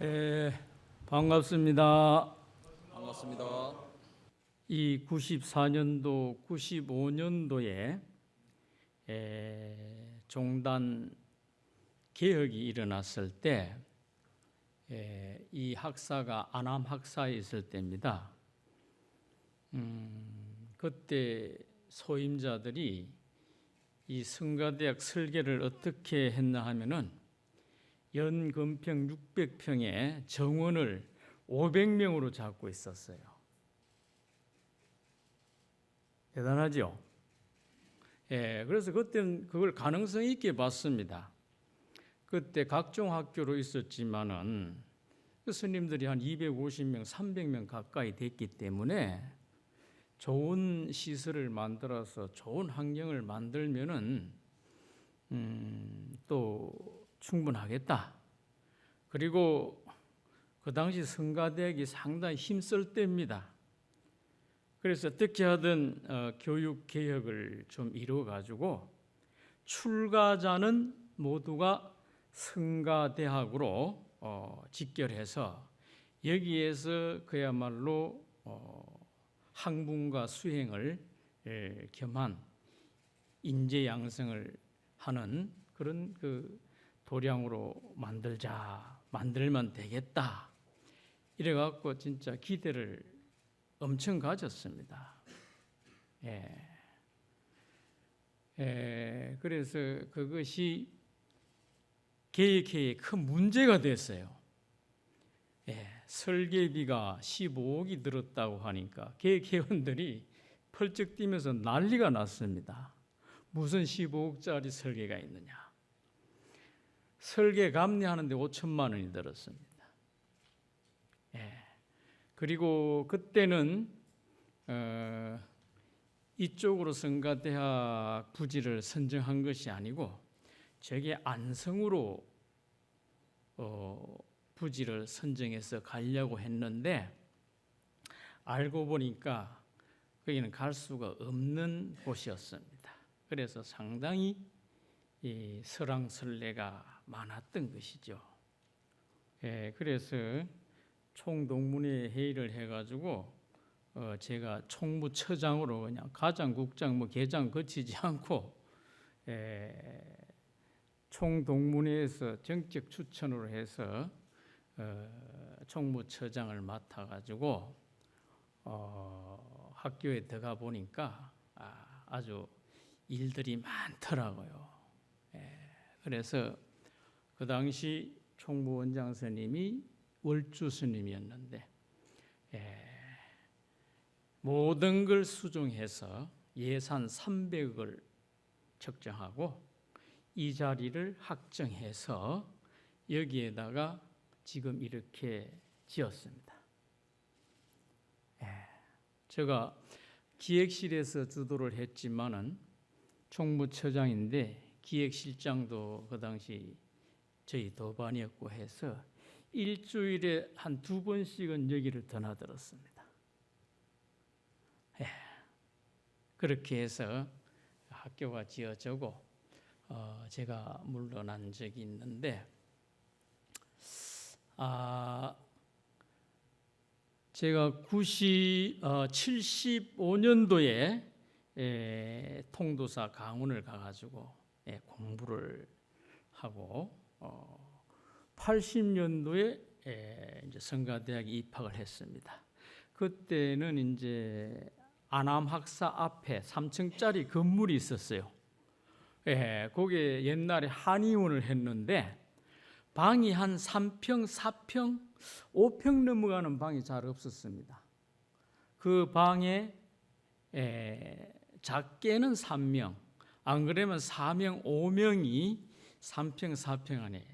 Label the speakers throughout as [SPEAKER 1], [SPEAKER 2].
[SPEAKER 1] 예, 반갑습니다.
[SPEAKER 2] 반갑습니다.
[SPEAKER 1] 이 94년도, 95년도에 종단 개혁이 일어났을 때 이 학사가 안암 학사에 있을 때입니다. 그때 소임자들이 이 성가대학 설계를 어떻게 했나 하면은 연건평 600평에 정원을 500명으로 잡고 있었어요. 대단하죠? 그래서 그때는 그걸 가능성 있게 봤습니다. 그때 각종 학교로 있었지만은 그 스님들이 한 250명, 300명 가까이 됐기 때문에 좋은 시설을 만들어서 좋은 환경을 만들면은 또 충분하겠다. 그리고 그 당시 성가대학이 상당히 힘쓸 때입니다. 그래서 어떻게 하든 교육 개혁을 좀 이루어 가지고 출가자는 모두가 성가대학으로 직결해서 여기에서 그야말로 학문과 수행을 겸한 인재 양성을 하는 그런 그 도량으로 만들면 되겠다. 이래갖고 진짜 기대를 엄청 가졌습니다. 그래서 그것이 계획회의에 큰 문제가 됐어요. 설계비가 15억이 들었다고 하니까 계획회원들이 펄쩍 뛰면서 난리가 났습니다. 무슨 15억짜리 설계가 있느냐. 설계 감리하는데 5천만 원이 들었습니다. 그리고 그때는 이쪽으로 성가대학 부지를 선정한 것이 아니고 저게 안성으로 부지를 선정해서 가려고 했는데 알고 보니까 거기는 갈 수가 없는 곳이었습니다. 그래서 상당히 이 설왕설래가 많았던 것이죠. 그래서 총동문회 회의를 해가지고 제가 총무처장으로 그냥 가장, 국장, 계장 거치지 않고 총동문회에서 정책 추천으로 해서 총무처장을 맡아가지고 학교에 들어가 보니까 아주 일들이 많더라고요. 그래서 그 당시 총무원장 스님이 월주 스님이었는데 모든 걸 수정해서 예산 300억을 책정하고 이 자리를 확정해서 여기에다가 지금 이렇게 지었습니다. 제가 기획실에서 주도를 했지만은 총무처장인데 기획실장도 그 당시 저희 도반이었고 해서 일주일에 한 2번씩은 여기를 드나들었습니다. 그렇게 해서 학교가 지어지고 제가 물러난 적이 있는데 제가 75년도에 통도사 강원을 가가지고 공부를 하고 80년도에 이제 성가대학에 입학을 했습니다. 그때는 이제 안암 학사 앞에 3층짜리 건물이 있었어요. 거기에 옛날에 한의원을 했는데 방이 한 3평, 4평, 5평 넘어가는 방이 잘 없었습니다. 그 방에 작게는 3명, 안 그러면 4명, 5명이 3평, 4평 안에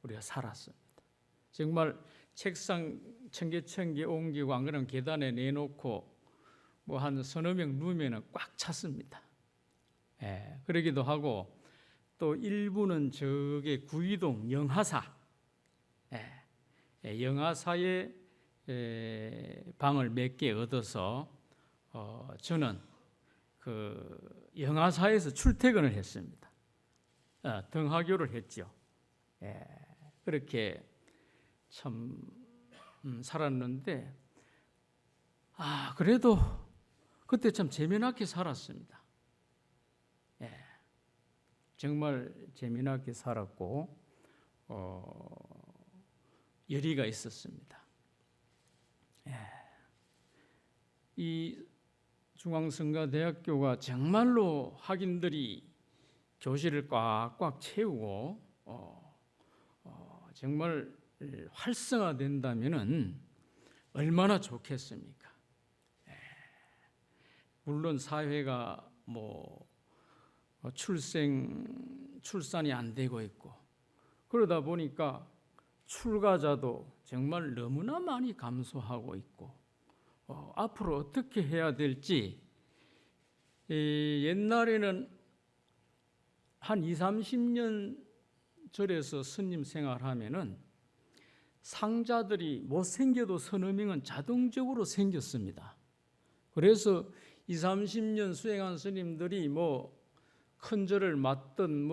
[SPEAKER 1] 우리가 살았습니다. 정말 책상 천개 옮기고 안 그러면 계단에 내놓고 뭐 한 서너 명 누우면 꽉 찼습니다. 그러기도 하고 또 일부는 저게 구이동 영하사, 영하사에 방을 몇 개 얻어서 저는 그 영하사에서 출퇴근을 했습니다. 등하교를 했죠. 그렇게 참 살았는데 그래도 그때 참 재미나게 살았습니다. 정말 재미나게 살았고 열의가 있었습니다. 이 중앙성가대학교가 정말로 학인들이 교실을 꽉꽉 채우고 정말 활성화된다면은 얼마나 좋겠습니까? 물론 사회가 출산이 안 되고 있고 그러다 보니까 출가자도 정말 너무나 많이 감소하고 있고 앞으로 어떻게 해야 될지 옛날에는 한 20, 30년 절에서 스님 생활하면은 상자들이 못생겨도 서너 명은 자동적으로 생겼습니다. 그래서 20, 30년 수행한 스님들이 큰 절을 맡든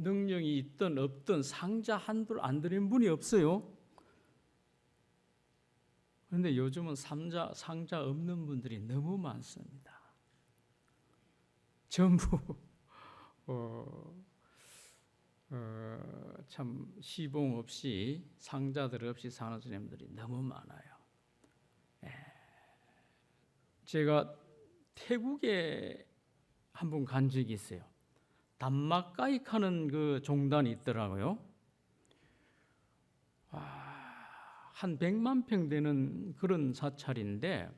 [SPEAKER 1] 능력이 있든 없든 상자 한둘 안 드린 분이 없어요. 그런데 요즘은 상자 없는 분들이 너무 많습니다. 전부 참 시봉 없이 상자들 없이 사는 스님들이 너무 많아요. 제가 태국에 한 번 간 적이 있어요. 담마까익하는 그 종단이 있더라고요. 한 100만 평 되는 그런 사찰인데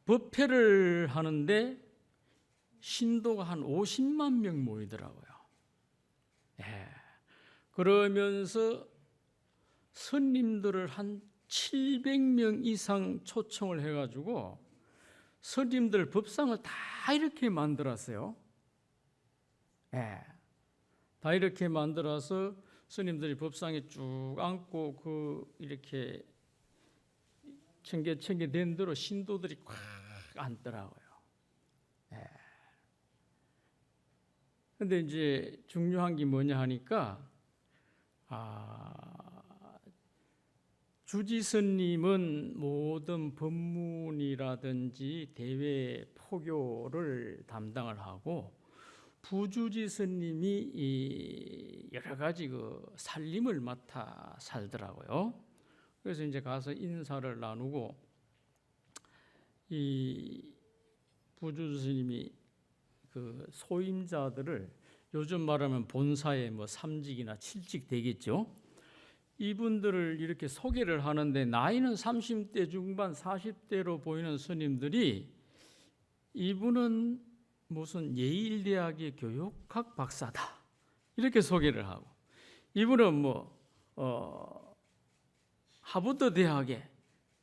[SPEAKER 1] 법회를 하는데 신도가 한 50만 명 모이더라고요. 그러면서 스님들을 한 700명 이상 초청을 해가지고 스님들 법상을 다 이렇게 만들었어요. 다 이렇게 만들어서 스님들이 법상에 쭉 앉고 이렇게 청개 된 대로 신도들이 꽉 앉더라고요. 근데 이제 중요한 게 뭐냐 하니까 주지스님은 모든 법문이라든지 대외 포교를 담당을 하고 부주지스님이 여러 가지 살림을 맡아 살더라고요. 그래서 이제 가서 인사를 나누고 이 부주지스님이 소임자들을 요즘 말하면 본사의 3직이나 7직 되겠죠. 이분들을 이렇게 소개를 하는데 나이는 30대 중반 40대로 보이는 스님들이 이분은 무슨 예일대학의 교육학 박사다 이렇게 소개를 하고 이분은 하버드 대학의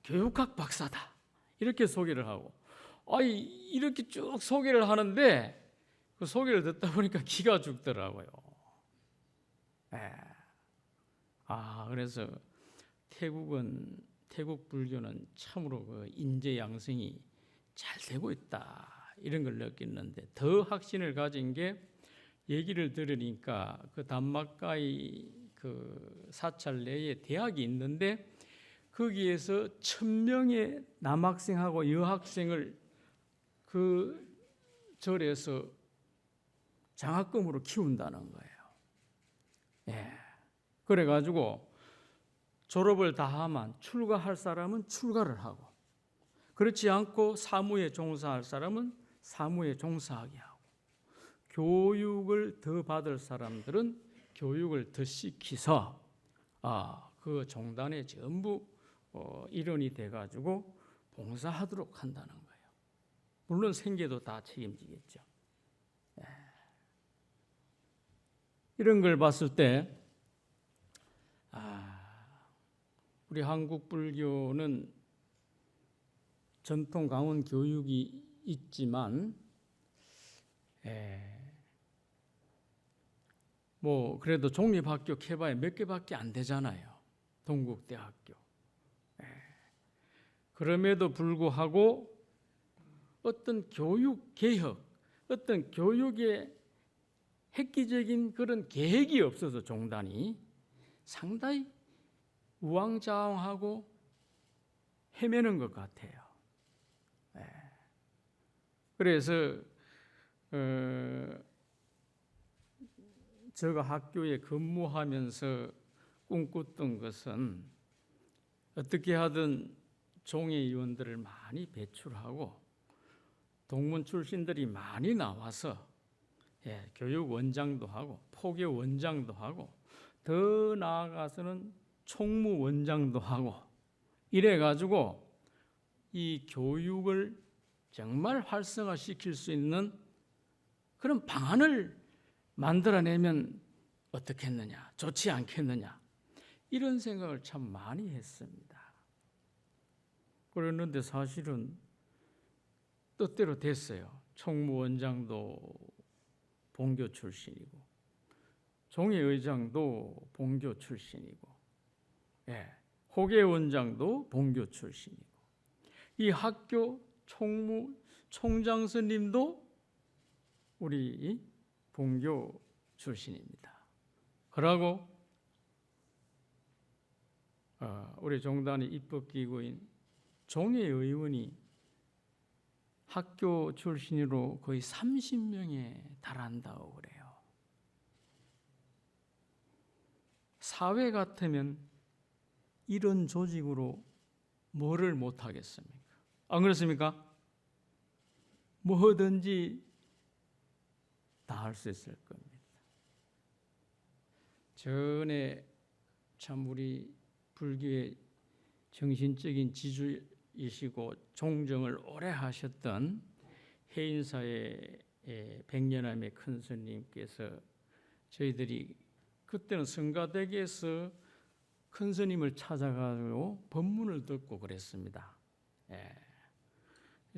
[SPEAKER 1] 교육학 박사다 이렇게 소개를 하고 이렇게 쭉 소개를 하는데 그 소개를 듣다 보니까 기가 죽더라고요. 그래서 태국 불교는 참으로 인재 양성이 잘 되고 있다 이런 걸 느꼈는데 더 확신을 가진 게 얘기를 들으니까 그 담마까이 사찰 내에 대학이 있는데 거기에서 1000명의 남학생하고 여학생을 그 절에서 장학금으로 키운다는 거예요. 그래가지고 졸업을 다 하면 출가할 사람은 출가를 하고 그렇지 않고 사무에 종사할 사람은 사무에 종사하게 하고 교육을 더 받을 사람들은 교육을 더 시켜서 그 종단에 전부 일원이 돼가지고 봉사하도록 한다는 거예요. 물론 생계도 다 책임지겠죠. 이런 걸 봤을 때 우리 한국 불교는 전통 강원 교육이 있지만 그래도 종립학교 해봐야 몇 개밖에 안 되잖아요. 동국대학교. 그럼에도 불구하고 어떤 교육 개혁, 어떤 교육의 획기적인 그런 계획이 없어서 종단이 상당히 우왕좌왕하고 헤매는 것 같아요. 그래서 제가 학교에 근무하면서 꿈꿨던 것은 어떻게 하든 종회의원들을 많이 배출하고 동문 출신들이 많이 나와서 교육원장도 하고 포교원장도 하고 더 나아가서는 총무원장도 하고 이래가지고 이 교육을 정말 활성화시킬 수 있는 그런 방안을 만들어내면 어떻겠느냐, 좋지 않겠느냐, 이런 생각을 참 많이 했습니다. 그랬는데 사실은 뜻대로 됐어요. 총무원장도 본교 출신이고 종회의장도 본교 출신이고 호계원장도 본교 출신이고 이 학교 총장 스님도 우리 본교 출신입니다. 그러고 우리 종단의 입법기구인 종회의원이 학교 출신으로 거의 30명에 달한다고 그래요. 사회 같으면 이런 조직으로 뭐를 못하겠습니까? 안 그렇습니까? 뭐든지 다 할 수 있을 겁니다. 전에 참 우리 불교의 정신적인 지주이시고 종정을 오래 하셨던 해인사의 백년암의 큰 스님께서 저희들이 그때는 성가대교에서 큰 스님을 찾아가지고 법문을 듣고 그랬습니다.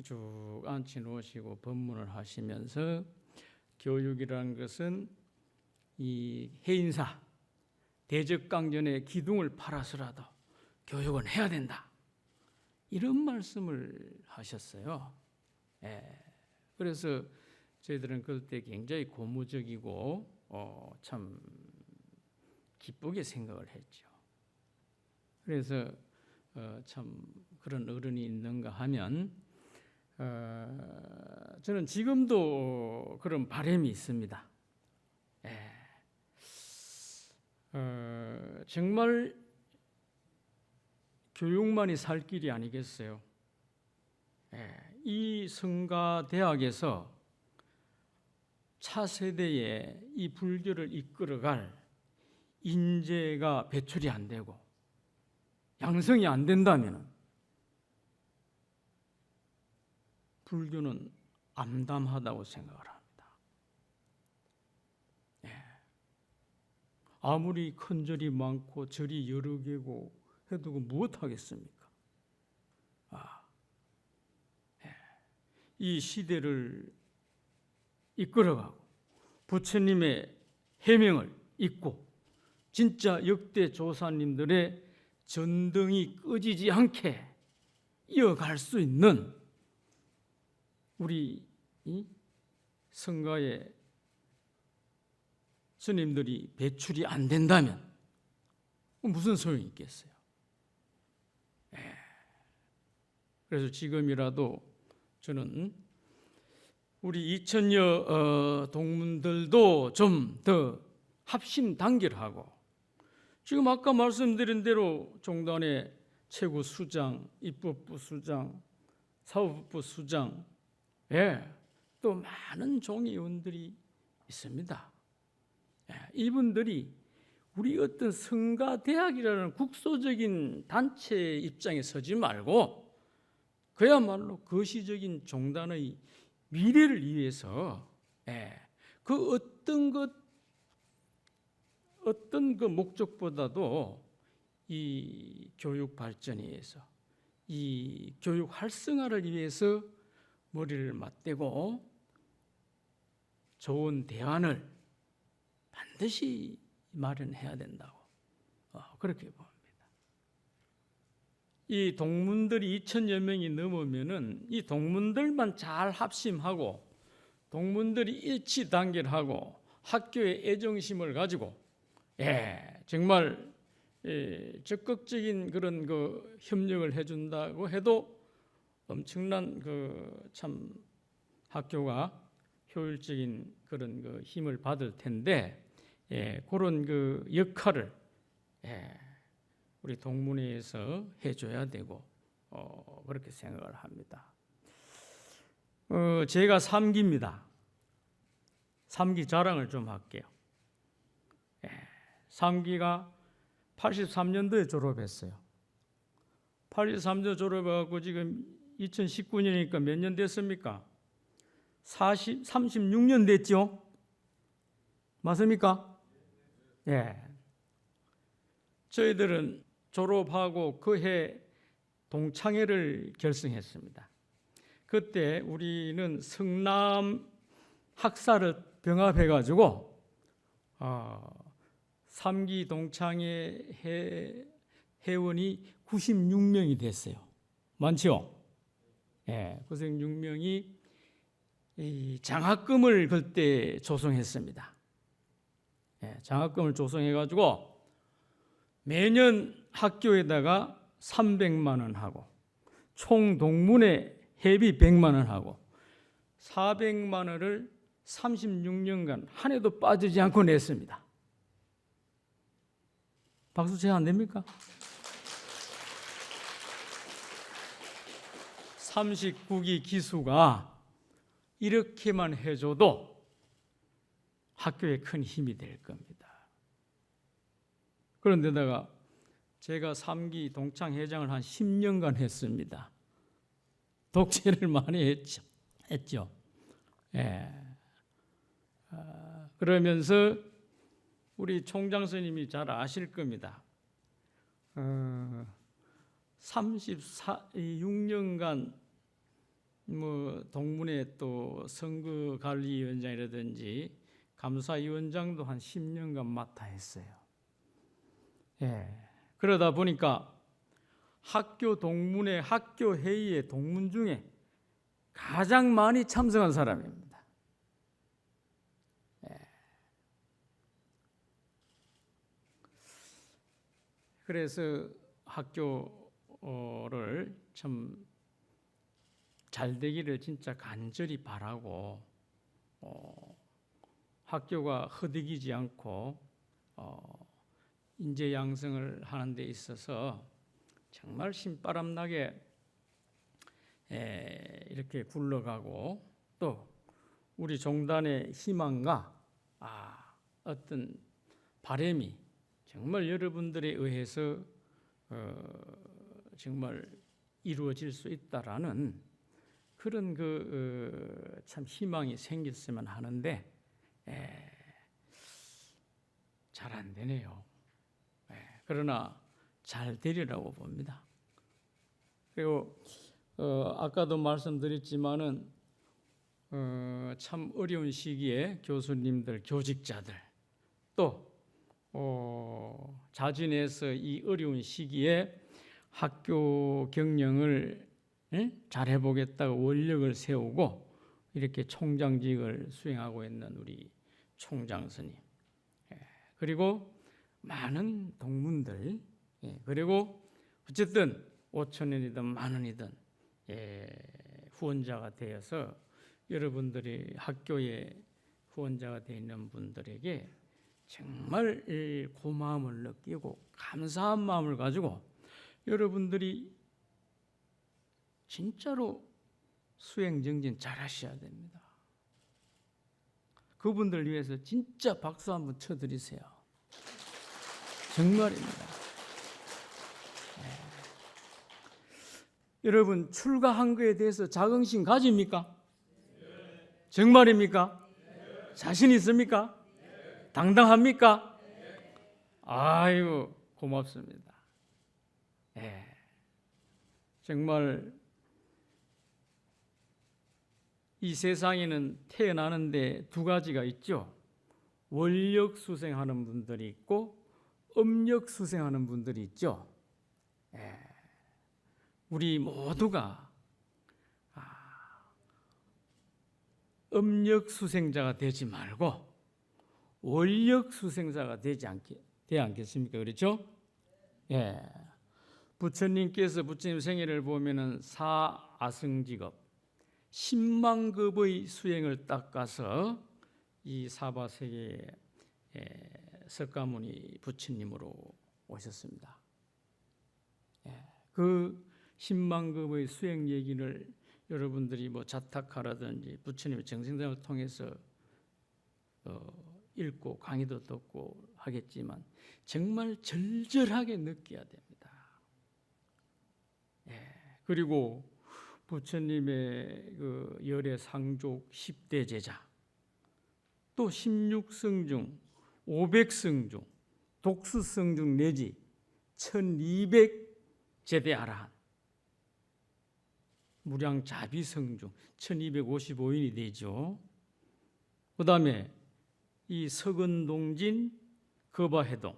[SPEAKER 1] 쭉 앉혀 놓으시고 법문을 하시면서 교육이라는 것은 이 해인사 대적강전의 기둥을 팔아서라도 교육은 해야 된다, 이런 말씀을 하셨어요. 그래서 저희들은 그때 굉장히 고무적이고 참 기쁘게 생각을 했죠. 그래서 참 그런 어른이 있는가 하면 저는 지금도 그런 바람이 있습니다. 정말 교육만이 살 길이 아니겠어요. 이 성가대학에서 차세대에 이 불교를 이끌어갈 인재가 배출이 안 되고 양성이 안 된다면 불교는 암담하다고 생각을 합니다. 아무리 큰 절이 많고 절이 여러 개고 해도 무엇하겠습니까? 이 시대를 이끌어가고 부처님의 해명을 잇고 진짜 역대 조사님들의 전등이 꺼지지 않게 이어갈 수 있는 우리 성가의 스님들이 배출이 안 된다면 무슨 소용이 있겠어요? 그래서 지금이라도 저는 우리 2000여 동문들도 좀 더 합심 단결하고 지금 아까 말씀드린 대로 종단의 최고 수장, 입법부 수장, 사법부 수장, 또 많은 종의원들이 있습니다. 이분들이 우리 어떤 성가대학이라는 국소적인 단체 입장에 서지 말고 그야말로 거시적인 종단의 미래를 위해서 그 어떤 그 목적보다도 이 교육 발전에 의해서 이 교육 활성화를 위해서 머리를 맞대고 좋은 대안을 반드시 마련해야 된다고 그렇게 봅니다. 이 동문들이 2000여 명이 넘으면은 이 동문들만 잘 합심하고 동문들이 일치 단결하고 학교의 애정심을 가지고 정말 적극적인 그런 그 협력을 해준다고 해도 엄청난 그 참 학교가 효율적인 그런 그 힘을 받을 텐데, 그런 그 역할을 우리 동문회에서 해줘야 되고 그렇게 생각을 합니다. 제가 3기입니다. 3기 자랑을 좀 할게요. 3기가 83년도에 졸업했어요. 83년 졸업하고 지금 2019년이니까 몇 년 됐습니까? 36년 됐죠? 맞습니까? 예. 저희들은 졸업하고 그 해 동창회를 결성했습니다. 그때 우리는 성남 학사를 병합해가지고 3기 동창회 회원이 96명이 됐어요. 많죠? 예, 96명이 장학금을 그때 조성했습니다. 장학금을 조성해가지고 매년 학교에다가 300만 원 하고 총 동문회 회비 100만 원 하고 400만 원을 36년간 한 해도 빠지지 않고 냈습니다. 박수 제 안 됩니까? 39기 기수가 이렇게만 해줘도 학교에 큰 힘이 될 겁니다. 그런데다가 제가 3기 동창회장을 한 10년간 했습니다. 독재를 많이 했죠. 예. 그러면서 우리 총장 선생님이 잘 아실 겁니다. 36년간 뭐 동문회 또 선거관리위원장이라든지 감사위원장도 한 10년간 맡아 했어요. 예. 그러다 보니까 학교 동문회, 학교 회의의 동문 중에 가장 많이 참석한 사람입니다. 예. 그래서 학교를 참 잘 되기를 진짜 간절히 바라고 학교가 허덕이지 않고 인재 양성을 하는 데 있어서 정말 신바람나게 이렇게 굴러가고 또 우리 종단의 희망과 어떤 바람이 정말 여러분들에 의해서 정말 이루어질 수 있다라는 그런 참 희망이 생겼으면 하는데 잘 안 되네요. 그러나 잘 되리라고 봅니다. 그리고 아까도 말씀드렸지만은 참 어려운 시기에 교수님들, 교직자들 또 자진해서 이 어려운 시기에 학교 경영을 잘 해보겠다고 원력을 세우고 이렇게 총장직을 수행하고 있는 우리 총장 스님, 그리고 많은 동문들, 그리고 어쨌든 5,000원이든 10,000원이든 후원자가 되어서 여러분들이 학교에 후원자가 되어 있는 분들에게 정말 고마움을 느끼고 감사한 마음을 가지고 여러분들이 진짜로 수행정진 잘 하셔야 됩니다. 그분들 위해서 진짜 박수 한번 쳐드리세요. 정말입니다. 여러분 출가한 거에 대해서 자긍심 가집니까? 정말입니까? 자신 있습니까? 당당합니까? 아이고 고맙습니다. 정말 이 세상에는 태어나는데 두 가지가 있죠. 원력 수생하는 분들이 있고 음력 수생하는 분들이 있죠. 우리 모두가 음력 수생자가 되지 말고 원력 수생자가 되지 않겠습니까? 그렇죠? 예, 부처님께서 부처님 생애를 보면은 사아승직업 10만 급의 수행을 닦아서 이 사바세계에 석가모니 부처님으로 오셨습니다. 예, 그 10만 급의 수행 얘기를 여러분들이 뭐 자타카라든지 부처님의 정생담을 통해서 읽고 강의도 듣고 하겠지만 정말 절절하게 느껴야 됩니다. 예, 그리고 부처님의 그 열애 상족 10대 제자, 또 16성 중 500성 중 독수성 중 내지 1200 제대 아라한, 무량자비성 중 1255인이 되죠. 그 다음에 이 석은동진, 거바해동,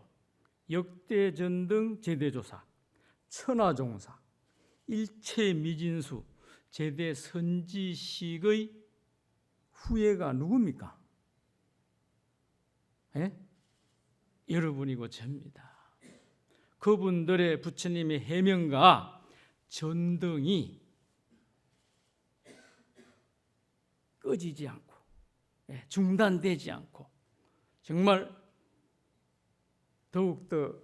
[SPEAKER 1] 역대전등 제대조사, 천하종사, 일체미진수 제대 선지식의 후예가 누굽니까? 예? 여러분이고 저입니다. 그분들의 부처님의 해명과 전등이 꺼지지 않고 중단되지 않고 정말 더욱더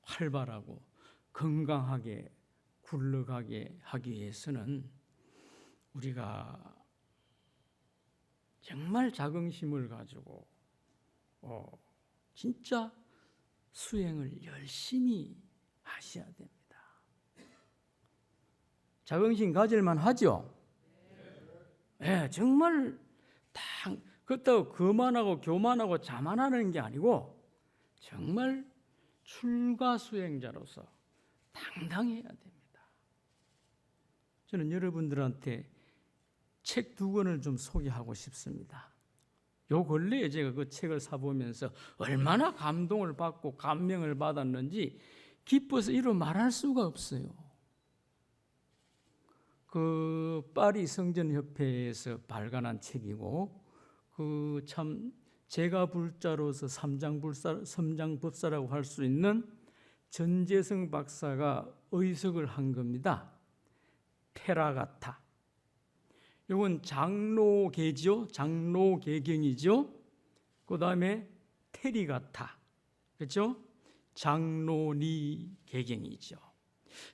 [SPEAKER 1] 활발하고 건강하게 굴러가게 하기 위해서는 우리가 정말 자긍심을 가지고 진짜 수행을 열심히 하셔야 됩니다. 자긍심 가질만 하죠? 네, 정말 그렇다고 거만하고 교만하고 자만하는 게 아니고 정말 출가 수행자로서 당당해야 됩니다. 저는 여러분들한테 책 2권을 좀 소개하고 싶습니다. 요 근래에 제가 그 책을 사보면서 얼마나 감동을 받고 감명을 받았는지 기뻐서 이루 말할 수가 없어요. 그 파리 성전협회에서 발간한 책이고 그 참 제가 불자로서 삼장법사라고 할 수 있는 전재성 박사가 의석을 한 겁니다. 테라가타. 이건 장로계죠. 장로계경이죠. 그 다음에 테리가타. 그렇죠? 장로니 계경이죠.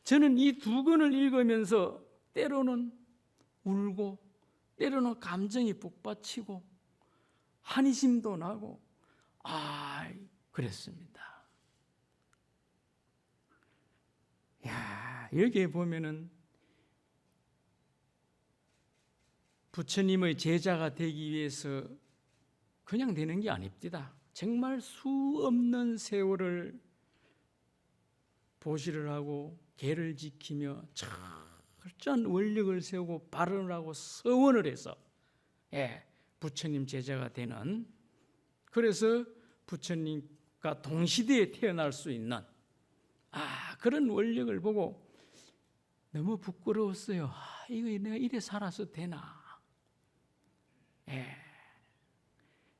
[SPEAKER 1] 저는 이 2권을 읽으면서 때로는 울고 때로는 감정이 북받치고 한이심도 나고 그랬습니다. 야, 여기에 보면은 부처님의 제자가 되기 위해서 그냥 되는 게 아닙니다. 정말 수 없는 세월을 보시를 하고 계를 지키며 철저한 원력을 세우고 발언을 하고 서원을 해서 부처님 제자가 되는, 그래서 부처님과 동시대에 태어날 수 있는 그런 원력을 보고 너무 부끄러웠어요. 이거 내가 이래 살아서 되나?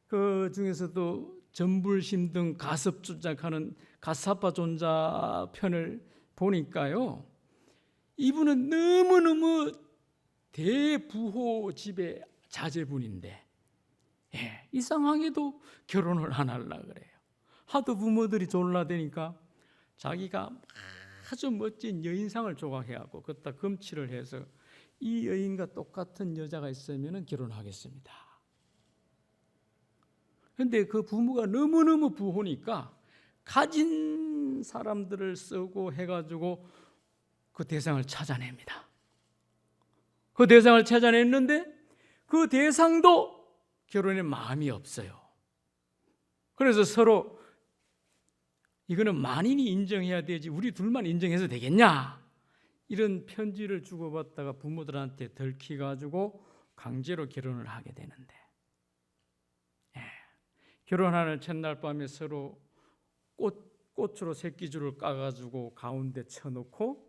[SPEAKER 1] 그 중에서도 전불심 등 가섭존자하는 가사파 존자 편을 보니까요, 이분은 너무너무 대부호 집의 자제분인데 이상하게도 결혼을 안 하려고 그래요. 하도 부모들이 졸라대니까 자기가 아주 멋진 여인상을 조각해갖고 그것다 금칠을 해서 이 여인과 똑같은 여자가 있으면 결혼하겠습니다. 그런데 그 부모가 너무너무 부호니까 가진 사람들을 쓰고 해가지고 그 대상을 찾아냅니다. 그 대상을 찾아냈는데 그 대상도 결혼에 마음이 없어요. 그래서 서로 이거는 만인이 인정해야 되지 우리 둘만 인정해서 되겠냐? 이런 편지를 주고받다가 부모들한테 들키가지고 강제로 결혼을 하게 되는데 결혼하는 첫날 밤에 서로 꽃으로 새끼줄을 까가지고 가운데 쳐놓고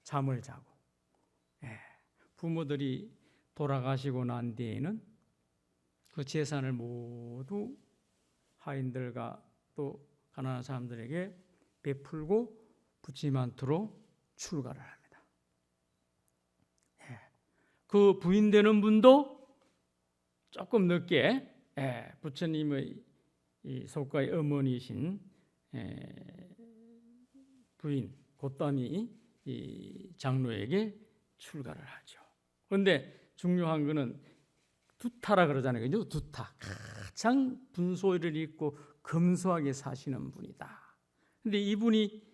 [SPEAKER 1] 잠을 자고 부모들이 돌아가시고 난 뒤에는 그 재산을 모두 하인들과 또 가난한 사람들에게 베풀고 부치만투로 출가를 합니다. 그 부인 되는 분도 조금 늦게 부처님의 이 속가의 어머니이신 부인 고따미 이 장로에게 출가를 하죠. 그런데 중요한 것은 두타라 그러잖아요. 그죠? 두타. 가장 분소를 입고 검소하게 사시는 분이다. 근데 이분이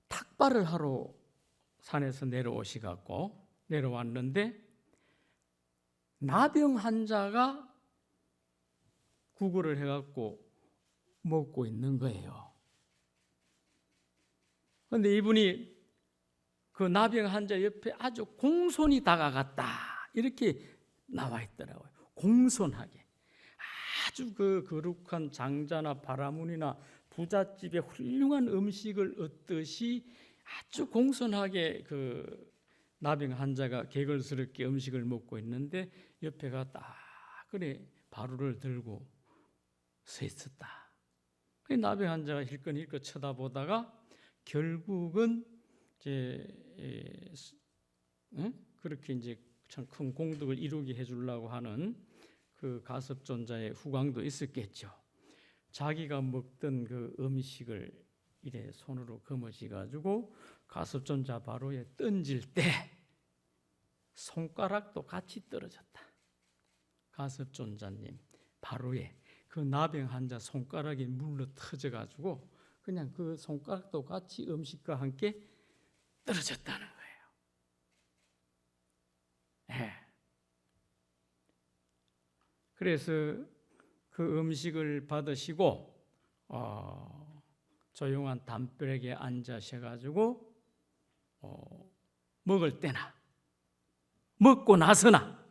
[SPEAKER 1] 탁발을 하러 산에서 내려왔는데 나병 환자가 구걸을 해갖고 먹고 있는 거예요. 그런데 이분이 그 나병 환자 옆에 아주 공손히 다가갔다 이렇게 나와 있더라고요. 공손하게 아주 그 거룩한 장자나 바라문이나 부잣집에 훌륭한 음식을 얻듯이 아주 공손하게 그 나병 환자가 개걸스럽게 음식을 먹고 있는데 옆에가 딱 그래 바루를 들고 서 있었다. 그 나병 환자가 힐끔힐끔 쳐다보다가 결국은 그렇게 이제 참 큰 공덕을 이루게 해주려고 하는 그 가섭존자의 후광도 있었겠죠. 자기가 먹던 그 음식을 이래 손으로 거머쥐 가지고 가섭존자 바로에 던질 때 손가락도 같이 떨어졌다. 가섭존자님 바로에 그 나병 환자 손가락이 물러 터져 가지고 그냥 그 손가락도 같이 음식과 함께 떨어졌다는 거예요. 그래서 그 음식을 받으시고 조용한 담벼락에 앉으셔가지고 먹을 때나 먹고 나서나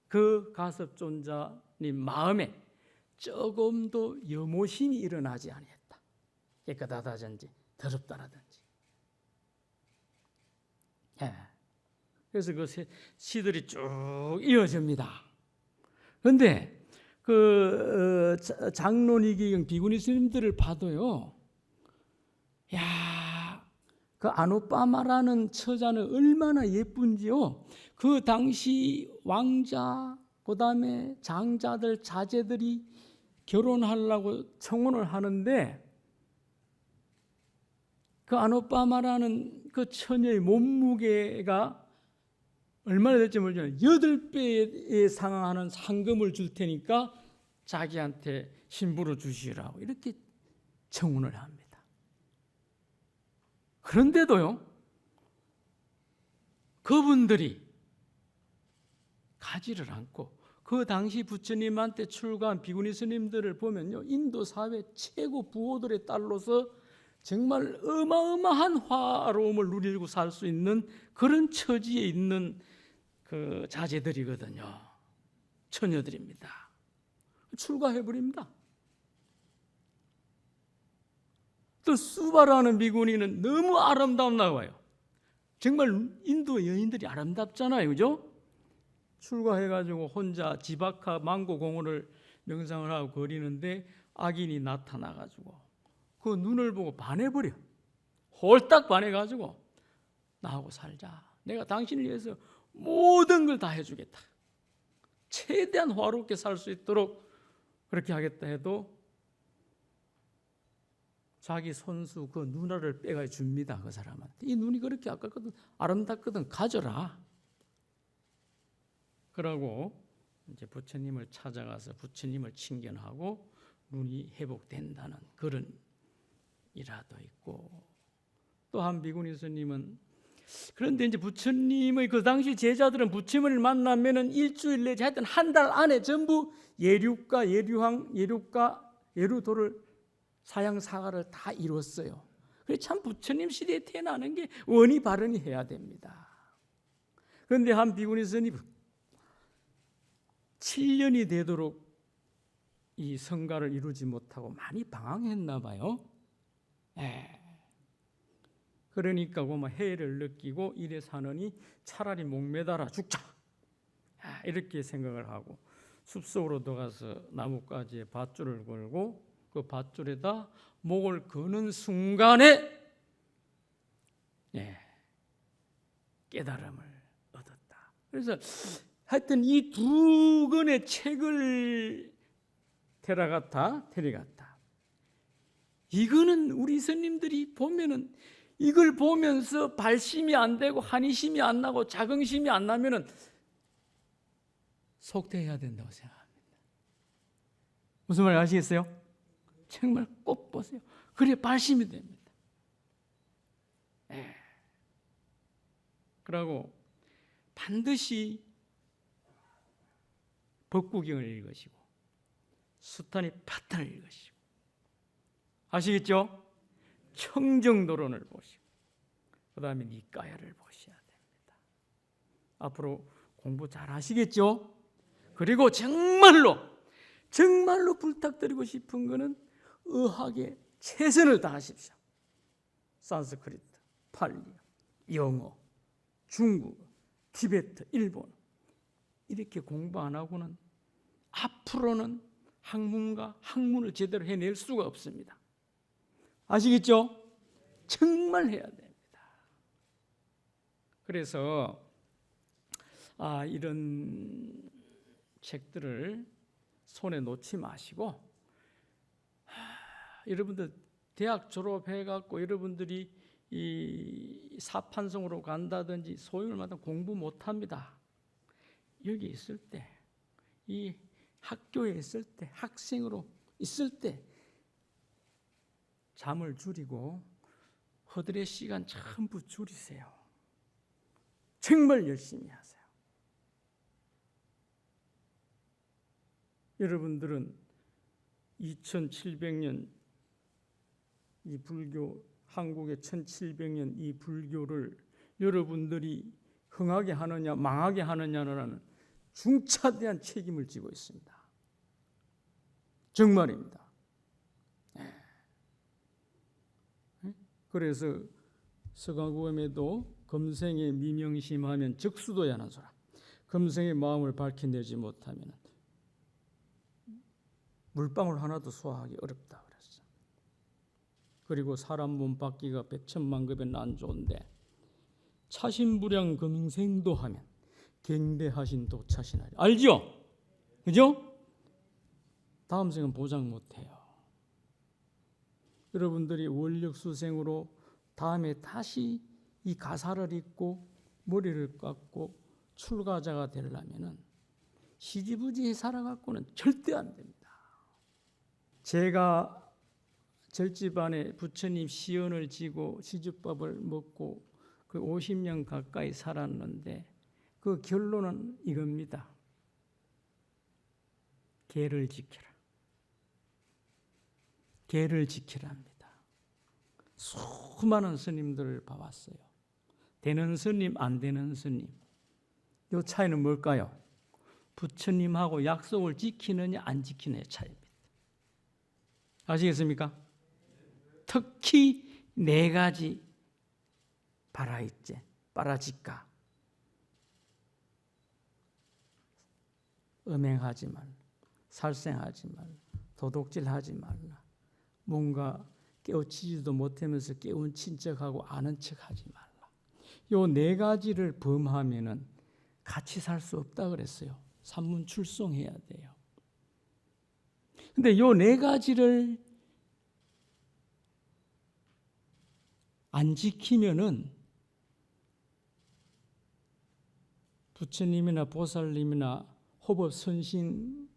[SPEAKER 1] 그 가섭존자님 마음에 조금도 염오심이 일어나지 아니했다. 깨끗하다든지 더럽다라든지. 그래서 그 시들이 쭉 이어집니다. 그런데 그 장로니기 비구니 스님들을 봐도요, 야, 그 아누빠마라는 처자는 얼마나 예쁜지요. 그 당시 왕자, 그 다음에 장자들, 자제들이 결혼하려고 청혼을 하는데 그 아누빠마라는 그 처녀의 몸무게가 얼마나 될지 모르지만 8배에 상응하는 상금을 줄 테니까 자기한테 신부로 주시라고 이렇게 청혼을 합니다. 그런데도요, 그분들이 가지를 않고 그 당시 부처님한테 출가한 비구니 스님들을 보면요, 인도 사회 최고 부호들의 딸로서 정말 어마어마한 화로움을 누리고 살 수 있는 그런 처지에 있는 그 자제들이거든요. 처녀들입니다. 출가해버립니다. 또 수바라는 비구니는 너무 아름다운 나와요. 정말 인도 여인들이 아름답잖아요, 그죠? 출가해가지고 혼자 지바카 망고 공원을 명상을 하고 거리는데 악인이 나타나가지고 그 눈을 보고 반해버려. 홀딱 반해가지고 나하고 살자. 내가 당신을 위해서 모든 걸 다 해주겠다. 최대한 화롭게 살 수 있도록 그렇게 하겠다 해도 자기 손수 그 누나를 빼가 줍니다. 그 사람한테. 이 눈이 그렇게 아깝거든, 아름답거든, 가져라. 그러고 이제 부처님을 찾아가서 부처님을 칭견하고 눈이 회복된다는 그런 일화도 있고, 또 한 비구니 스님은, 그런데 이제 부처님의 그 당시 제자들은 부처님을 만나면은 일주일 내지 하여튼 한 달 안에 전부 예류가, 예류황, 예루도를 사양사가를 다 이뤘어요. 그래서 참 부처님 시대에 태어나는 게 원이 바르니 해야 됩니다. 그런데 한 비구니 스님은 7년이 되도록 이 성가를 이루지 못하고 많이 방황했나 봐요. 그러니까 해를 느끼고 이래 사느니 차라리 목매달아 죽자, 이렇게 생각을 하고 숲속으로 들어가서 나뭇가지에 밧줄을 걸고 그 밧줄에다 목을 거는 순간에 깨달음을 얻었다. 그래서 하여튼 이 두 권의 책을 데려갔다. 이거는 우리 스님들이 보면은 이걸 보면서 발심이 안 되고 한의심이 안 나고 자긍심이 안 나면은 속퇴해야 된다고 생각합니다. 무슨 말 아시겠어요? 정말 꼭 보세요. 그래 발심이 됩니다. 그러고 반드시 법구경을 읽으시고 수탄이 파탄을 읽으시고 아시겠죠? 청정도론을 보시고 그 다음에 니까야를 보셔야 됩니다. 앞으로 공부 잘 하시겠죠? 그리고 정말로 부탁드리고 싶은 거는 의학에 최선을 다하십시오. 산스크리트, 팔리, 영어, 중국어, 티베트, 일본어 이렇게 공부 안 하고는 앞으로는 학문을 제대로 해낼 수가 없습니다. 아시겠죠? 정말 해야 됩니다. 그래서 이런 책들을 손에 놓지 마시고 여러분들 대학 졸업해갖고 여러분들이 이 사판성으로 간다든지 소위를 마다 공부 못합니다. 여기 있을 때, 이 학교에 있을 때, 학생으로 있을 때 잠을 줄이고 허들의 시간 전부 줄이세요. 정말 열심히 하세요. 여러분들은 2700년 이 불교, 한국의 1700년 이 불교를 여러분들이 흥하게 하느냐 망하게 하느냐는 중차대한 책임을 지고 있습니다. 정말입니다. 그래서 서가구엄에도 금생에 미명심하면 적수도야 하는 사람, 금생의 마음을 밝혀내지 못하면 물방울 하나도 소화하기 어렵다 그랬어. 그리고 사람 몸 받기가 백천만급엔 안 좋은데 차신부량 금생도 하면 갱대하신 도차신하리. 알죠? 그죠? 다음 생은 보장 못해요. 여러분들이 원력수생으로 다음에 다시 이 가사를 읽고 머리를 깎고 출가자가 되려면은 시지부지에 살아갖고는 절대 안 됩니다. 제가 절집안에 부처님 시연을 지고 시주법을 먹고 그 50년 가까이 살았는데 그 결론은 이겁니다. 계를 지켜라. 계를 지키라 합니다. 수많은 스님들을 봐왔어요. 되는 스님, 안 되는 스님. 이 차이는 뭘까요? 부처님하고 약속을 지키느냐 안 지키느냐의 차이입니다. 아시겠습니까? 특히 4가지 바라이째, 빠라지까. 음행하지 말라, 살생하지 말라, 도둑질하지 말라. 뭔가 깨우치지도 못하면서 깨운 친척하고 아는 척하지 말라. 요 4가지를 범하면은 같이 살 수 없다 그랬어요. 산문 출송해야 돼요. 근데 요 4가지를 안 지키면은 부처님이나 보살님이나 호법 선신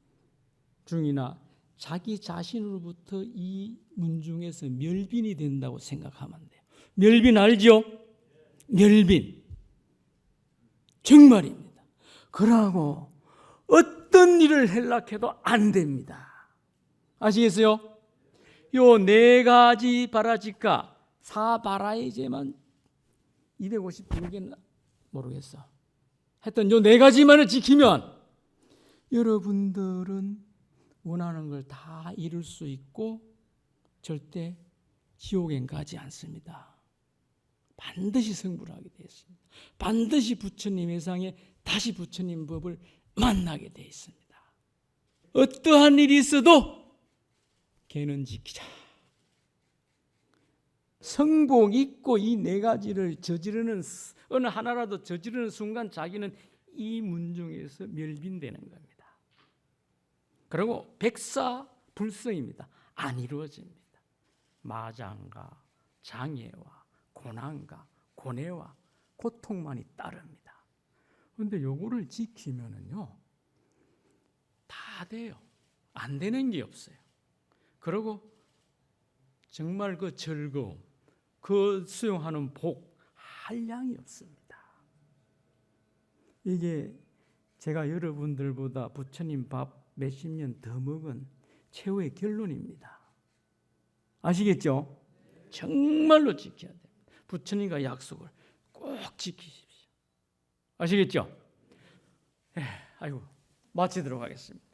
[SPEAKER 1] 중이나 자기 자신으로부터 이 문중에서 멸빈이 된다고 생각하면 돼요. 멸빈 알죠? 멸빈. 정말입니다. 그러고 어떤 일을 하려해도 안 됩니다. 아시겠어요? 요 4가지 바라지까 사바라이제만 252개는 모르겠어. 하여튼 요 4가지만을 지키면 여러분들은 원하는 걸 다 이룰 수 있고 절대 지옥엔 가지 않습니다. 반드시 성불하게 되어 있습니다. 반드시 부처님 회상에 다시 부처님 법을 만나게 되어 있습니다. 어떠한 일이 있어도 계는 지키자. 성복 있고 이 네 가지를 저지르는 어느 하나라도 저지르는 순간 자기는 이 문중에서 멸빈되는 겁니다. 그리고 백사불성입니다. 안 이루어집니다. 마장과 장애와 고난과 고뇌와 고통만이 따릅니다. 그런데 요거를 지키면은요 다 돼요. 안 되는 게 없어요. 그리고 정말 그 즐거움, 그 수용하는 복, 한량이 없습니다. 이게 제가 여러분들보다 부처님 밥 몇십 년 더 먹은 최후의 결론입니다. 아시겠죠? 정말로 지켜야 돼요. 부처님과 약속을 꼭 지키십시오. 아시겠죠? 아이고, 마치도록 하겠습니다.